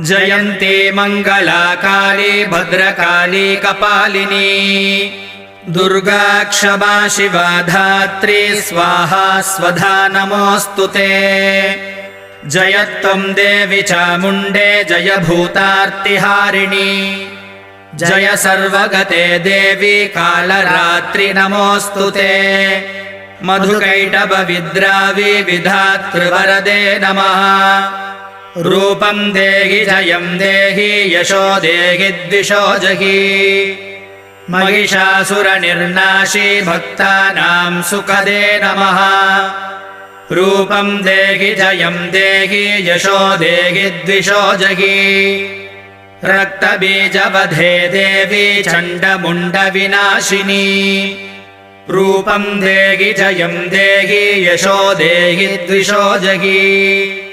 जयन्ती मङ्गलाकाली भद्रकाली कपालिनी दुर्गा क्षमा शिवा धात्री स्वाहा स्वधा नमोऽस्तु ते। जयत्वं देवी चामुण्डे जय भूतार्तिहारिणी जय सर्वगते देवी कालरात्रि नमोऽस्तु ते। मधुकैटभविद्रावि विधातृवरदे नमः। रूपं देहि जयं देहि यशो देहि द्विषो जहि महिषासुरनिर्नाशी भक्तानां सुखदे नमः। रूपं देहि जयं देहि यशो देहि द्विषो जहि रक्तबीजवधे देवी चण्डमुण्डविनाशिनी रूपं देहि जयं देहि यशो देहि द्विषो जहि।